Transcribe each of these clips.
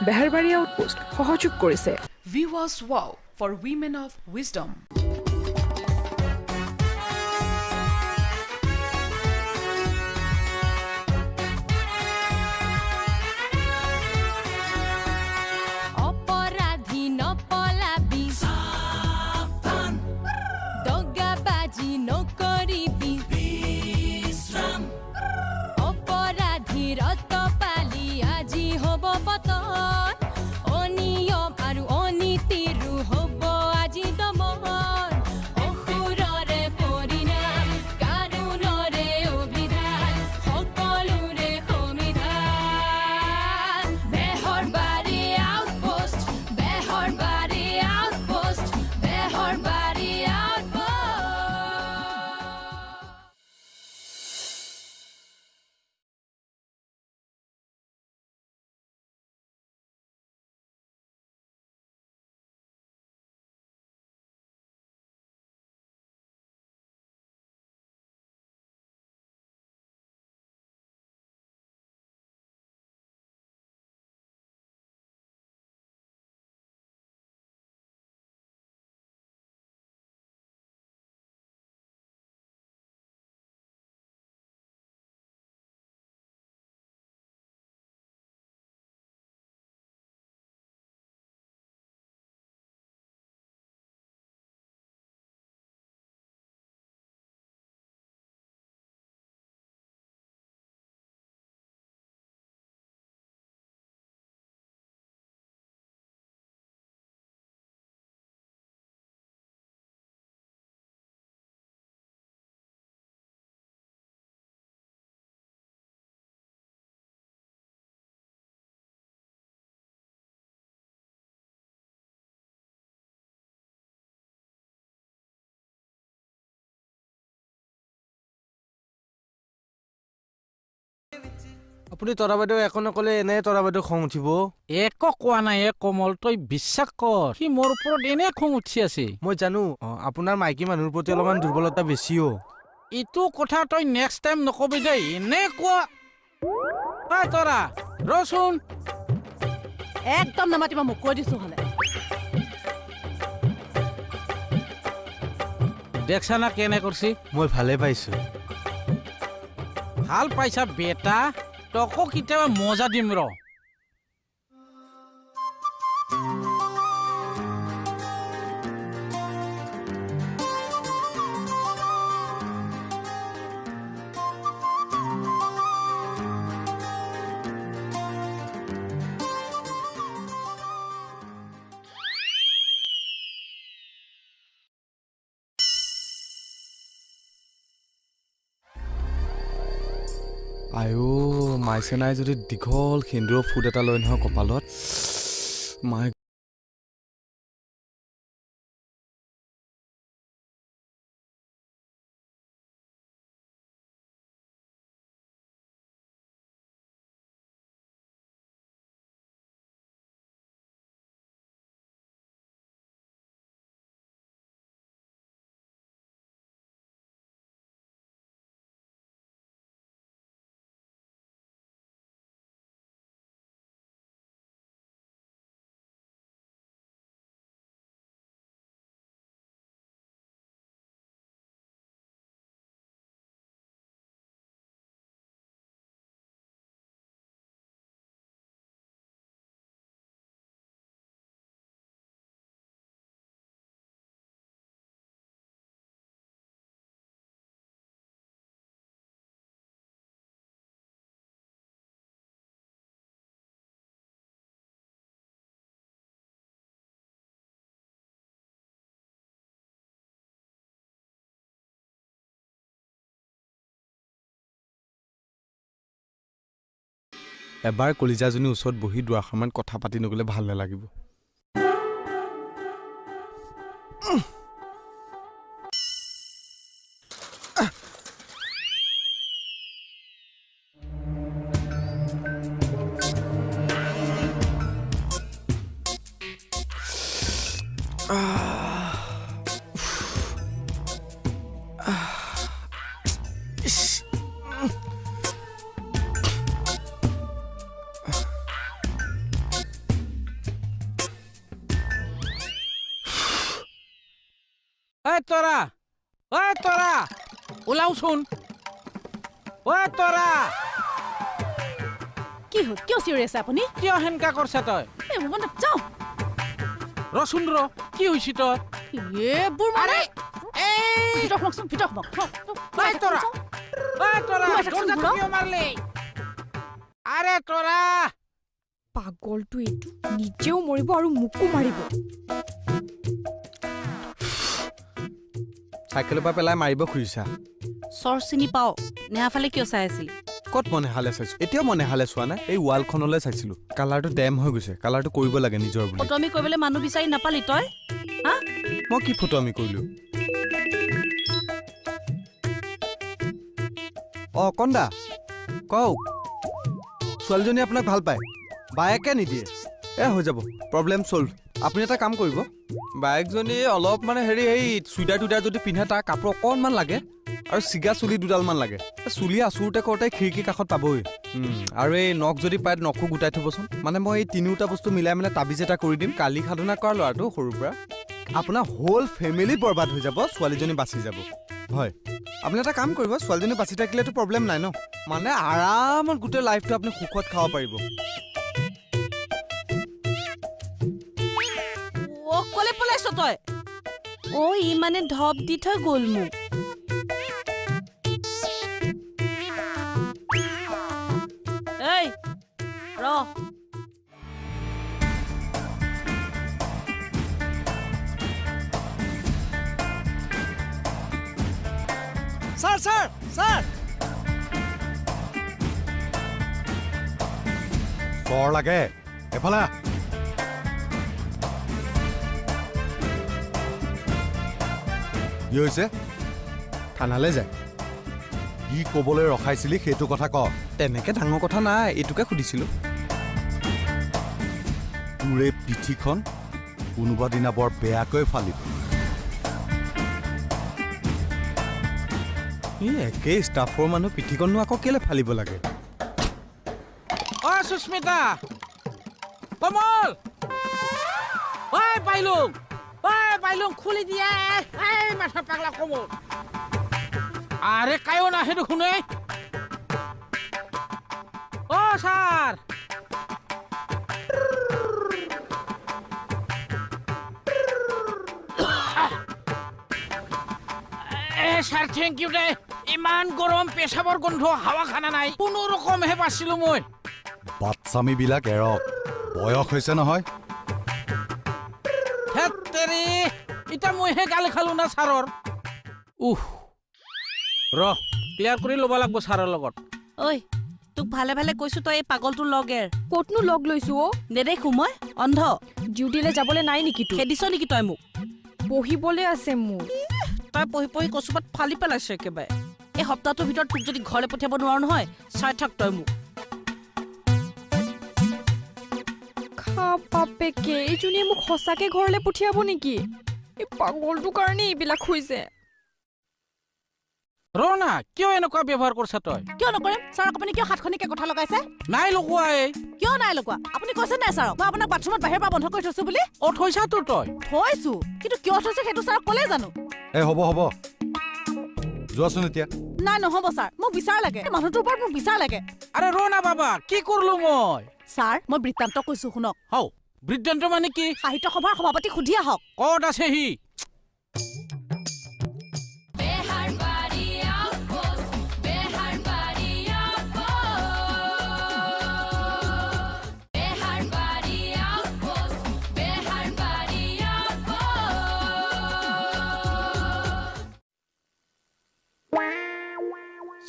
Beharbari outpost সহযোগ কৰিছে Viewers Wow for Women of Wisdom. আপুনি তৰা বাইদেউ একো নকলে এনে তৰা বাইদেউ খং উঠিব একো কোৱা নাই কমল তই বিশ্বাস কৰ সি মোৰ ওপৰত এনে খং উঠি আছে মই জানো আপোনাৰ মাইকী মানুহৰ প্ৰতি অলপমান দুৰ্বলতা বেছিও ইটো কথা তই নেক্সট টাইম নকবি দেই এনে কোৱা তৰা ৰচোন একদম নামাতিবা মোক কৈ দিছো হলে দেখছা না কেনে কৰছি মই ভালে পাইছো ভাল পাইছা বেটা তকো কেতিয়াবা মজা দিম ৰ আয়ো মাইছে নাই যদি দীঘল সেন্দুৰৰ ফুট এটা লৈ নহয় কপালত মাই এবাৰ কলিজাজনী ওচৰত বহি দুআষাৰমান কথা পাতি নগলে ভাল নালাগিব ঐ তৰা ওলাওচোন ঐ তৰা কি হ'ল কিয় চিঞৰি আছে আপুনি কিয় হেনকা কৰছা তই এই মই যাওঁ ৰচোন ৰ কি হৈছি তই এইবোৰ মানে এই ভিতৰত সোমাওক ঐ তৰা দৰ্জাটো কিয় মাৰলি আৰে তৰা পাগলটো এইটো নিজেও মৰিব আৰু মোকো মাৰিব চাইকেলৰ পৰা পেলাই মাৰিব খুজিছা চৰ চিনি পাওঁ নেহাফালে কিয় চাই আছিলি ক'ত মই নেহালে চাইছো এতিয়াও মই নেহালে চোৱা নাই এই ৱালখনলৈ চাইছিলো কালাৰটো ডেম হৈ গৈছে কালাৰটো কৰিব লাগে নিজৰ বুলি ফটোমি কৰিবলৈ মানুহ বিচাৰি নাপালি তই হা মই কি ফটো আমি কৰিলো কন্দা কওক ছোৱালীজনী আপোনাক ভাল পায় বায়েকে নিদিয়ে হৈ যাব প্ৰব্লেম চল্ভ আপুনি এটা কাম কৰিব বায়েকজনী অলপ মানে এই চুইদাৰ টুইদাৰ যদি পিন্ধে তাৰ কাপোৰ অকণমান লাগে আৰু চিগা চুলি দুডালমান লাগে চুলি আচুৰতে কৰোঁতে খিৰিকী কাষত পাবই আৰু এই নখ যদি পায় নখো গোটাই থ'বচোন মানে মই এই তিনিওটা বস্তু মিলাই মানে তাবিজ এটা কৰি দিম কালি সাধনা কৰা ল'ৰাটো সৰুৰ পৰা আপোনাৰ হোল ফেমিলি বৰবাদ হৈ যাব ছোৱালীজনী বাচি যাব হয় আপুনি এটা কাম কৰিব ছোৱালীজনী বাচি থাকিলেতো প্ৰব্লেম নাই ন মানে আৰামত গোটেই লাইফটো আপুনি সুখত খাব পাৰিব কলে পলাইছ তই ই মানে ধপ দি থৈ গ'ল মোক এই ৰ ছাৰ চৰ লাগে এফালে কি হৈছে থানালৈ যায় কি ক'বলৈ ৰখাইছিলি সেইটো কথা ক তেনেকে ডাঙৰ কথা নাই এইটোকে সুধিছিলো তোৰ এই পিঠিখন কোনোবা দিনা বৰ বেয়াকৈ ফালিব একেই ষ্টাফৰ মানুহ পিঠিখননো আকৌ কেলে ফালিব লাগে সুস্মিতা কমল পাইলুং খুলি দিয়া মাথা পাগলা কমল আরে কায়ো না হেতু শুনে স্যার স্যার থ্যাংক ইউ দে ইমান গরম পেশাবৰ গন্ধ হাৱা খানা নাই কোনো ৰকম হে পাছিলো মই বাচ্চামীবিলাক এৰক বয়স হৈছে নহয় হেতেৰি ইটা মই হে গালি খালো না ছাৰৰ ক্লিয়াৰ কৰি ল'ব লাগিব ছাৰৰ লগত ঐ তোক ভালে ভালে কৈছো তই এই পাগলটো লগেৰ ক'তনো লগ লৈছো নেদেখো মই অন্ধ ডিউটিলৈ যাবলৈ নাই নেকি তোৰ খেদিছ নেকি তই মোক পঢ়িবলৈ আছে মোৰ তই পঢ়ি কচুপাত ফালি পেলাইছ একেবাৰে এই সপ্তাহটোৰ ভিতৰত তোক যদি ঘৰলৈ পঠিয়াব নোৱাৰো নহয় চাই থাক তই মোক বাপেকে এইজনীয়ে মোক সঁচাকে ঘৰলৈ পঠিয়াব নেকি এই পাগলটোৰ কাৰণে এইবিলাক হৈছে ৰণা কিয় এনেকুৱা ব্যৱহাৰ কৰিছা তই কিয় নকৰিম ছাৰক আপুনি কিয় হাতখনিকে কথা লগাইছে নাই লগোৱা কিয় নাই লগোৱা আপুনি কৈছে নাই ছাৰক মই আপোনাক বাথৰুমত বাহিৰৰ পৰা বন্ধ কৰি থৈছো বুলি থৈছা তোৰ তই থৈছো কিন্তু কিয় থৈছে সেইটো ছাৰক ক'লে জানো হ'ব যোৱাচোন এতিয়া নাই নহ'ব ছাৰ মোক বিচাৰ লাগে মানুহটোৰ ওপৰত মোক বিচাৰ লাগে আৰে ৰণা বাবা কি কৰিলো মই ছাৰ মই বৃত্তান্ত কৈছো শুনক বৃত্তান্ত মানে কি সাহিত্য সভাৰ সভাপতি সুধি আহক ক'ত আছে সি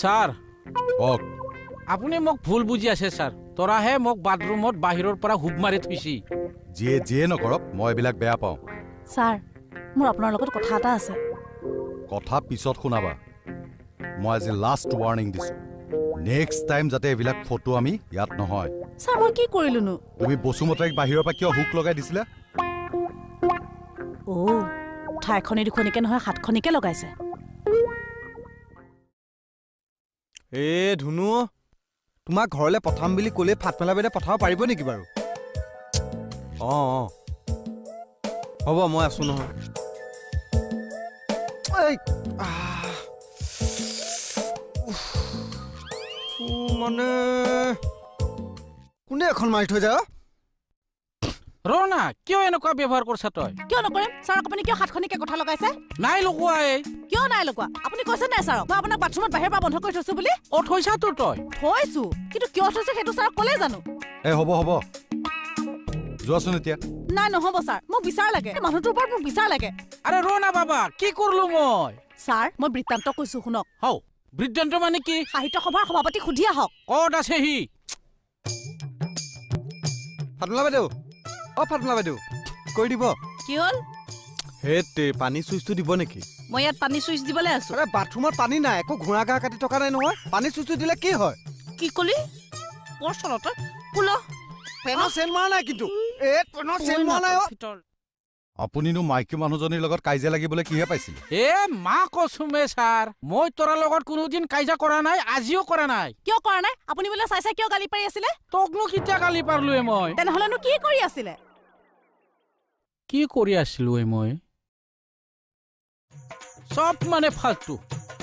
ছাৰ কওক আপুনি মোক ভুল বুজি আছে ছাৰ তৰাহে মোক বাথৰুমত বাহিৰৰ পৰা হুব মাৰি থৈছি যিয়ে নকৰক মই এইবিলাক বেয়া পাওঁ ছাৰ মোৰ আপোনাৰ লগত কথা এটা আছে কথা পিছত শুনাবা মই আজি লাষ্ট ৱাৰ্ণিং দিছো নেক্সট টাইম যাতে এইবিলাক ফটো আমি ইয়াত নহয় ছাৰ মই কি কৰিলোনো তুমি বসুমতাৰীক বাহিৰৰ পৰা কিয় হুক লগাই দিছিলা ঠাইখনে দুখনিকে নহয় হাতখনিকে লগাইছে ধুনু তোমাক ঘৰলৈ পঠাম বুলি ক'লে ফাট মেলা বেদে পঠাব পাৰিব নেকি বাৰু হ'ব মই আছো নহয় এই মানে কোনে এখন মাৰি থৈ যা ৰণা কিয় এনেকুৱা ব্যৱহাৰ কৰিছা তই কিয় নকৰিম ছাৰক আপুনি কিয় হাতখনিকে কথা লগাইছে নাই লগোৱা কিয় নাই লগোৱা আপুনি কৈছে নাই ছাৰক মই আপোনাক বাথৰুমত বাহিৰৰ পৰা বন্ধ কৰি থৈছো বুলি থৈছাতো তই থৈছো কিন্তু কিয় থৈছে সেইটো ছাৰক ক'লে জানো হ'ব যোৱাচোন এতিয়া নাই নহ'ব ছাৰ মোক বিচাৰ লাগে মানুহটোৰ ওপৰত মোক বিচাৰ লাগে আৰে ৰণা বাবা কি কৰিলো মই ছাৰ মই বৃত্তান্ত কৈছো শুনক হও বৃদ্ধান্ত মানে কি সাহিত্য সভাৰ সভাপতি সুধি আহক ক'ত আছে সি ফাটমলা বাইদেউ ফাটমলা বাইদেউ কৈ দিব কি হ'ল হেতে পানী চুইচটো দিব নেকি মই ইয়াত পানী চুইচ দিবলৈ আছো আৰে বাথৰুমত পানী নাই একো ঘোঁৰা ঘাঁহ কাটি থকা নাই নহয় পানী চুইচটো দিলে কি হয় কি কলি বৰ চলতে কুল পেনৰ চেন মৰা নাই কিন্তু পেনৰ চেন মৰা নাই আপুনিনো মাইকী মানুহজনীৰ লগত কাজিয়া লাগিবলৈ কিহে পাইছিল মা কচুমে ছাৰ মই তোৰ লগত কোনোদিন কাজিয়া কৰা নাই আজিও কৰা নাই কিয় কৰা নাই আপুনি বোলে চাই চাই কিয় গালি পাৰি আছিলে তোকনো কেতিয়া গালি পাৰলোৱে মই তেনেহলেনো কি কৰি আছিলে কি কৰি আছিলো মই চব মানে ফালতু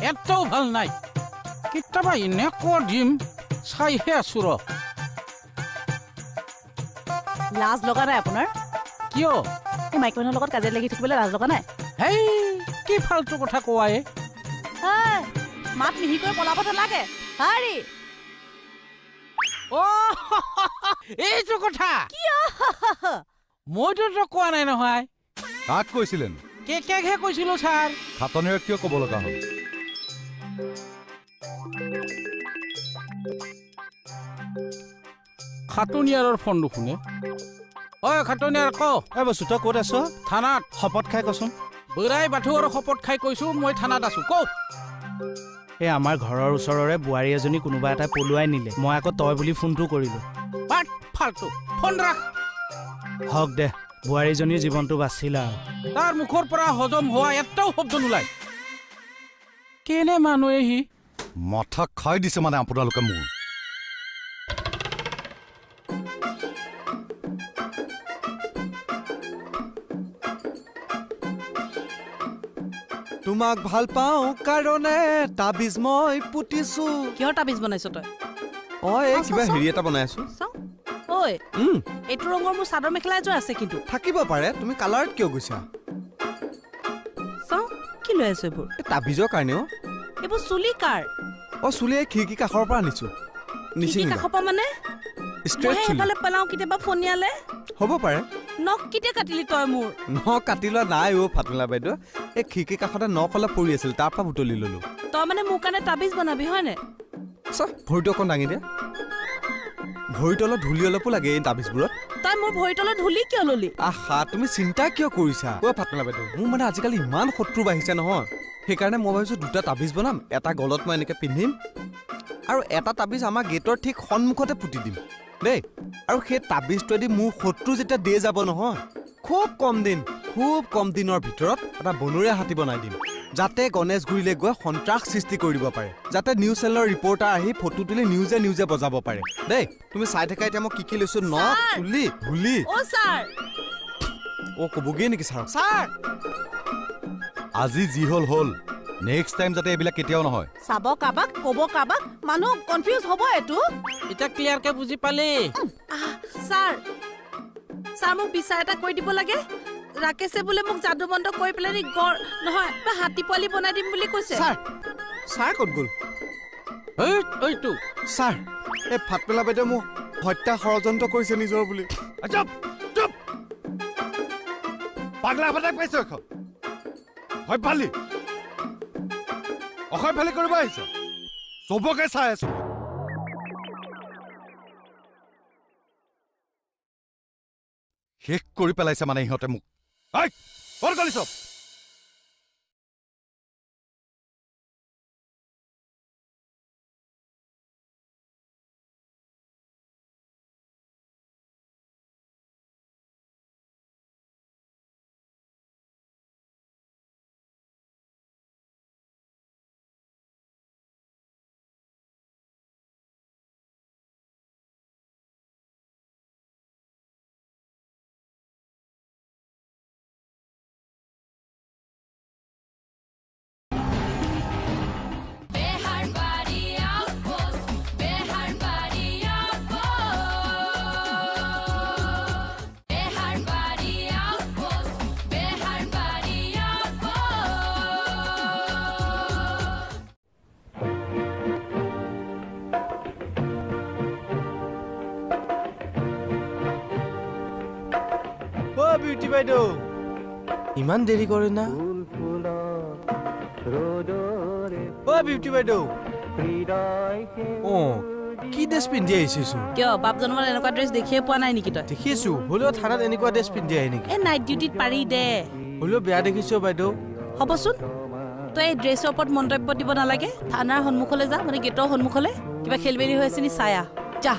এটাও ভাল নাই কেতিয়াবা এনেকুৱা দিম চাইহে আছো ৰ লাজ লগা নাই আপোনাৰ কিয় এই মাইকী মানুহৰ লগত কাজিয়া লাগি থাকিবলৈ লাজ লগা নাই হেই কি ফালতু কথা কোৱায়ে মাত মিহিকৈ পলাব নালাগে হাৰি এইটো কথা মইতো তোক কোৱা নাই নহয় কাক কৈছিলেনো কেকেহে কৈছিলো ছাৰ খাটনিৰে কিয় ক'ব লগা হ'ল খাটনিয়াৰৰ ফোন নুশুনে খাটনিয়াৰ ক বস্তু তই ক'ত আছ থানাত শপত খাই কচোন বুঢ়াই বাথৌৰ শপত খাই কৈছো মই থানাত আছো ক এই আমাৰ ঘৰৰ ওচৰৰে বোৱাৰী এজনী কোনোবা এটাই পলুৱাই নিলে মই আকৌ তই বুলি ফোনটো কৰিলো ফালতু ফোন ৰাখ হওক দে বোৱাৰীজনীৰ জীৱনটো বাচিল আৰু তাৰ মুখৰ পৰা হজম হোৱা এটাও শব্দ নোলায় কেনে মানুহে সি মাথা খাই দিছে মানে আপোনালোকে মোৰ তোমাক ভাল পাওঁ কাৰণে তাবিজ মই পুতিছো কিহৰ তাবিজ বনাইছ তই এই কিবা হেৰি এটা বনাই আছো চাওঁ ঐ এইটো ৰঙৰ মোৰ চাদৰ মেখেলা এযোৰ আছে কিন্তু থাকিব পাৰে তুমি কালাৰত কিয় গৈছা চাওঁ কি লৈ আছো এইবোৰ তাবিজৰ কাৰণেও এইবোৰ চুলি কাৰ চুলি এই খিৰিকী কাষৰ পৰা আনিছো কাষৰ পৰা মানে ষ্ট্ৰেট চুলি এইফালে পেলাওঁ কেতিয়াবা ফনিয়ালে হ'ব পাৰে নখ কেতিয়া কাটিলি তই মোৰ নখ কাটি লোৱা নাই ফাটমলা বাইদেউ এই খিৰিকী কাষতে নখ অলপ পৰি আছিল তাৰ পৰা বুটলি ললো তই মানে মোৰ কাৰণে তাবিজ বনাবি হয়নে ভৰিটো অকণ দাঙি দে ভৰিটো অলপ ধূলি অলপো লাগে এই তাবিজবোৰত তই মোৰ ভৰিৰ তলত ধূলি কিয় ললি তুমি চিন্তা কিয় কৰিছা ফাটমলা বাইদেউ মোৰ মানে আজিকালি ইমান শত্ৰু বাঢ়িছে নহয় সেইকাৰণে মই ভাবিছো দুটা তাবিজ বনাম এটা গলত মই এনেকে পিন্ধিম আৰু এটা তাবিজ আমাৰ গেটৰ ঠিক সন্মুখতে পুতি দিম দেই আৰু সেই তাবিজটোৱেদি মোৰ শত্ৰু যেতিয়া দিয়ে যাব নহয় খুব কম দিনৰ ভিতৰত এটা বনৰীয়া হাতী বনাই দিম যাতে গণেশগুৰিলৈ গৈ সন্ত্ৰাস সৃষ্টি কৰিব পাৰে যাতে নিউজ চেনেলৰ ৰিপৰ্টাৰ আহি ফটো তুলি নিউজে বজাব পাৰে দেই তুমি চাই থাকা এতিয়া মই কি লৈছো নখ চুলি ধূলি ক'বগে নেকি ছাৰ আজি যি হ'ল নেক্সট টাইম যাতে এইবিলাক কেতিয়াও নহয় চাব কাবাক ক'ব কাবাক মানুহ কনফিউজ হ'ব এইটো এতিয়া ক্লিয়াৰকে বুজি পালি ছাৰ মোক বিচাৰ এটা কৰি দিব লাগে ৰাকেশে বোলে মোক যাদু বন্ধ কৰি পেলাই গড় নহয় হাতী পোৱালি বনাই দিম বুলি কৈছে ছাৰ ক'ত গ'ল এইটো ছাৰ এই ফাটমলা বাইদেউ মোক হত্যা ষড়যন্ত্ৰ কৰিছে নিজৰ বুলি পাগলা ফাটাক পাইছো এখন হয় পালি অসয় ফালি কৰিব আহিছ চবকে চাই আছো শেষ কৰি পেলাইছে মানে ইহঁতে মোক ক'ত গলি চব বিউটি বাইদেউ ইমান দেৰি কৰে না বিউটি বাইদেউ কি ড্ৰেছ পিন্ধি আহিছো কিয় বাপ জন্মত এনেকুৱা ড্ৰেছ দেখিয়ে পোৱা নাই নেকি তই দেখিছো হ'লেও থানাত এনেকুৱা ড্ৰেছ পিন্ধি আহি নেকি এই নাইট ডিউটিত পাৰি দে হ'লেও বেয়া দেখিছো বাইদেউ হ'বচোন তই এই ড্ৰেছৰ ওপৰত মন্তব্য দিব নালাগে থানাৰ সন্মুখলৈ যা মানে গেটৰ সন্মুখলৈ কিবা খেলবেলি হৈ আছে নি চাই আহ যা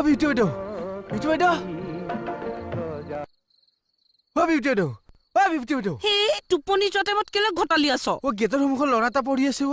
বিউটি বাইদেউ বিউটি বাইদেউ বিউটি বাইদেউ বিউটি বাইদেউ সেই টোপনি যোৱা টাইমত কেলে ঘটালি আছ গেটৰ সন্মুখত ল'ৰা এটা পঢ়ি আছে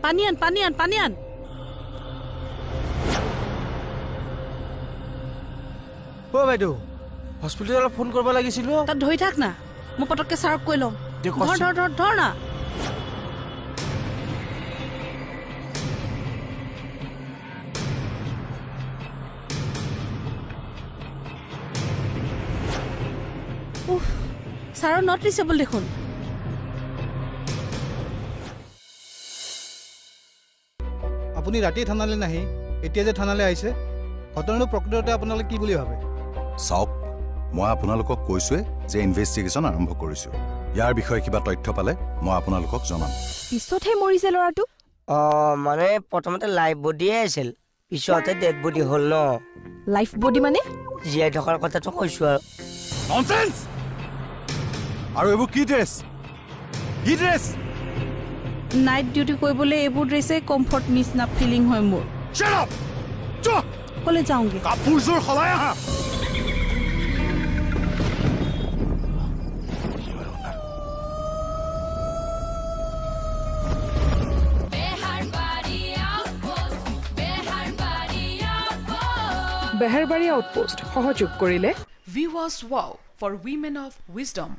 পানী আন পানী আন পানী আন বাইদেউ হস্পিটেলত ফোন কৰিব লাগিছিল তাত ধৰি থাক না মই পটককে ছাৰক কৈ লওঁ ধৰ না ছাৰৰ নট ৰিচেবল দেখোন আপুনি ৰাতি থানালৈ নাহি এতিয়া যে থানালৈ আহিছে ঘটনাটো প্ৰকৃততে আপোনালোকে কি বুলি ভাবে চাওক মই আপোনালোকক কৈছোৱে যে ইনভেষ্টিগেশ্যন আৰম্ভ কৰিছো ইয়াৰ বিষয়ে কিবা তথ্য পালে মই আপোনালোকক জনাম পিছতহে মৰিছে ল'ৰাটো মানে প্ৰথমতে লাইফ বডিয়ে আছিল পিছতে ডেড বডি হ'ল ন লাইফ বডি মানে জীয়াই থকাৰ কথাটো কৈছো আৰু ননসেন্স আৰু এইবোৰ কি ড্ৰেছ নাইট ডিউটি কৰিবলৈ এইবোৰ ড্ৰেছে কমফৰ্ট নিচিনা ফিলিং হয় মোৰ Shut up! কলে যাওঁগে কাপোৰযোৰ সলাই আহা বেহেৰবাৰী আউটপোষ্ট সহযোগ কৰিলে Viewers Wow for Women of Wisdom.